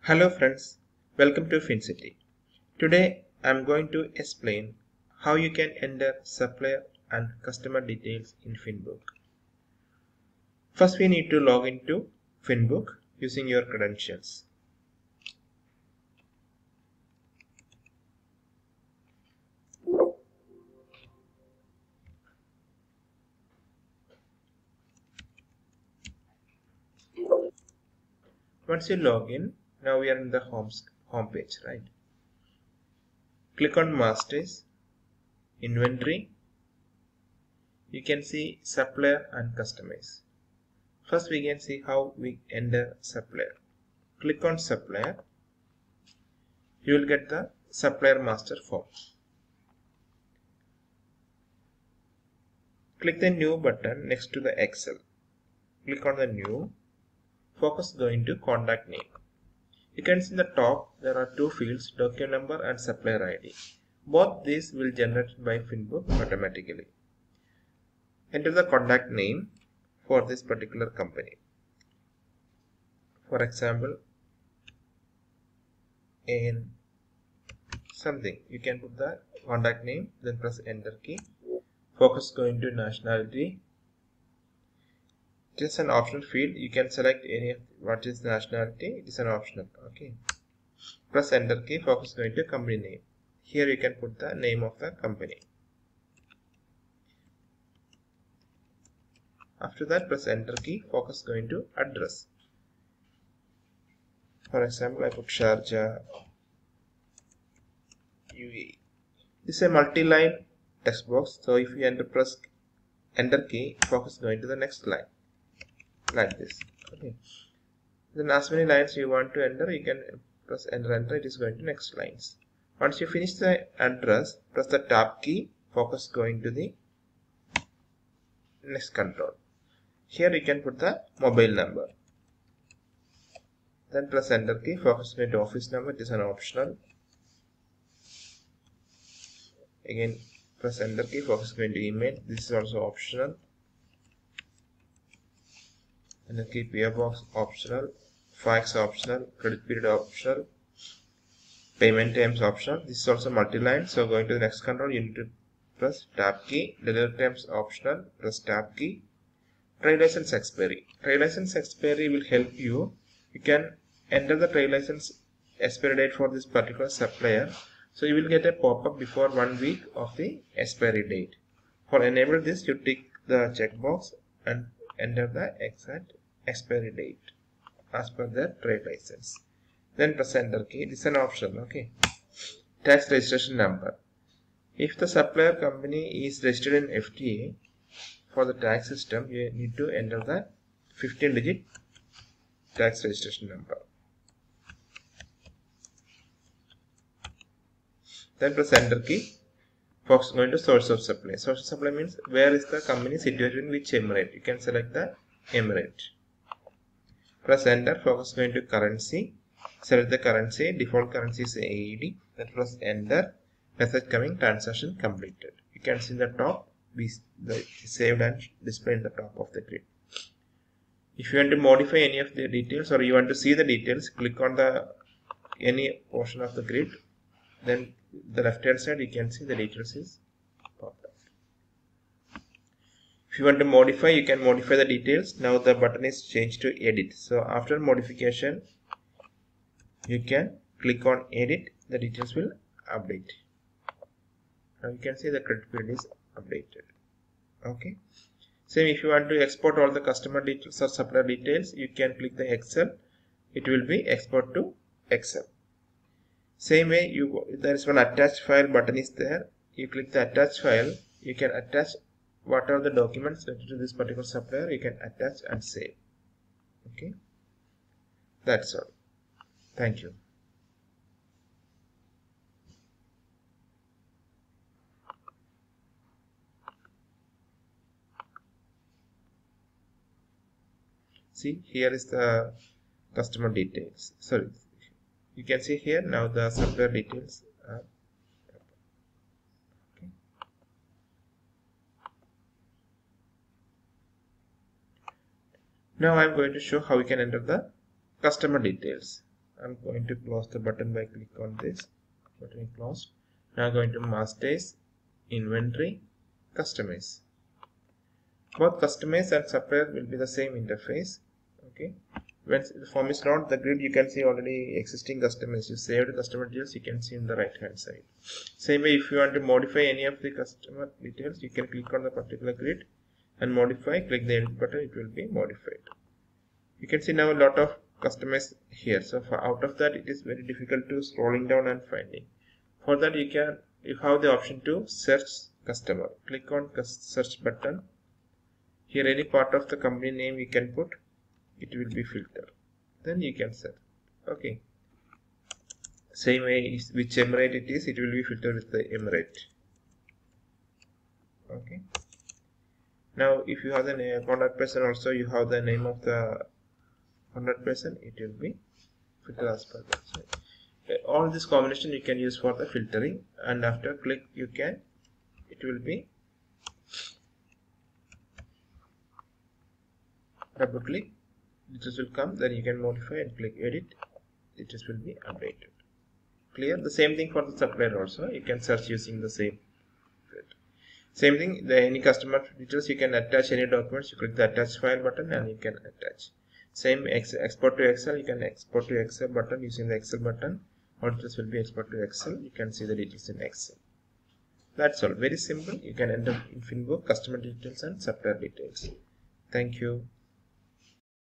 Hello friends, welcome to FinCity. Today I am going to explain how you can enter supplier and customer details in Finbook. First we need to log into Finbook using your credentials. Once you log in, now we are in the home page, right? Click on Masters, Inventory. You can see supplier and customers. First we can see how we enter supplier. Click on supplier. You will get the supplier master form. Click the new button next to the Excel. Click on the new. Focus going to contact name. You can see in the top there are two fields, document number and supplier ID. Both these will generate by Finbook automatically. Enter the contact name for this particular company. For example, in something, you can put the contact name, then press enter key. Focus going to nationality. It is an optional field. You can select any of what is the nationality. It is an optional. Okay. Press enter key. Focus going to company name. Here you can put the name of the company. After that, press enter key. Focus going to address. For example, I put Sharjah, UAE. This is a multi-line text box. So if you press enter key, focus going to the next line, like this. Okay. Then as many lines you want to enter, you can press enter. It is going to next lines. Once you finish the address, press the tab key. Focus going to the next control. Here you can put the mobile number. Then press enter key. Focus going to office number. It is an optional. Again press enter key. Focus going to email. This is also optional. Enter key. PO box optional. Fax optional. Credit period optional. Payment terms optional. This is also multi-line. So going to the next control, you need to press tab key. Delivery terms optional. Press tab key. Trade license expiry. Trade license expiry will help you. You can enter the trade license expiry date for this particular supplier. So you will get a pop-up before 1 week of the expiry date. For enable this, you tick the checkbox and enter the exact expiry date as per the trade license. Then press enter key. This is an option. Okay. Tax registration number. If the supplier company is registered in FTA, for the tax system, you need to enter the 15-digit tax registration number. Then press enter key. Focus going to source of supply. Source of supply means where is the company situated in which emirate. You can select the emirate. Press enter. Focus going to currency. Select the currency. Default currency is AED. Then press enter. Message coming, transaction completed. You can see in the top. The saved and displayed in the top of the grid. If you want to modify any of the details or you want to see the details, click on any portion of the grid. Then the left hand side you can see the details is popped up. If you want to modify, you can modify the details. Now the button is changed to edit. So after modification, you can click on edit. The details will update. Now you can see the credit period is updated. Okay. Same if you want to export all the customer details or supplier details, you can click the Excel. It will be export to Excel. Same way, there is one attached file button is there. You click the attached file. You can attach whatever the documents related to this particular supplier. You can attach and save. Okay. That's all. Thank you. See, here is the customer details. Sorry, you can see here now the supplier details are okay. Now I am going to show how we can enter the customer details. I'm going to close the button by click on this button closed. Now going to masters, inventory, customize. Both customize and supplier will be the same interface. Okay. When the form is not the grid, you can see already existing customers. You saved customer details, you can see in the right hand side. Same way, if you want to modify any of the customer details, you can click on the particular grid and modify. Click the edit button, it will be modified. You can see now a lot of customers here. So for out of that, it is very difficult to scrolling down and finding. For that, you have the option to search customer. Click on search button. Here any part of the company name you can put. It will be filtered. Then you can set. Okay. Same way, which emirate it is, it will be filtered with the emirate. Okay. Now, if you have the contact person, also you have the name of the contact person, it will be filtered as per that. So, all this combination you can use for the filtering, and after click it will be double click. This will come, then you can modify and click edit. It will be updated. Clear? The same thing for the supplier also. You can search using the same. Same thing, any customer details, you can attach any documents. You click the attach file button and you can attach. Same export to Excel. You can export to Excel button using the Excel button. All details will be export to Excel. You can see the details in Excel. That's all. Very simple. You can enter in Finbook customer details and supplier details. Thank you.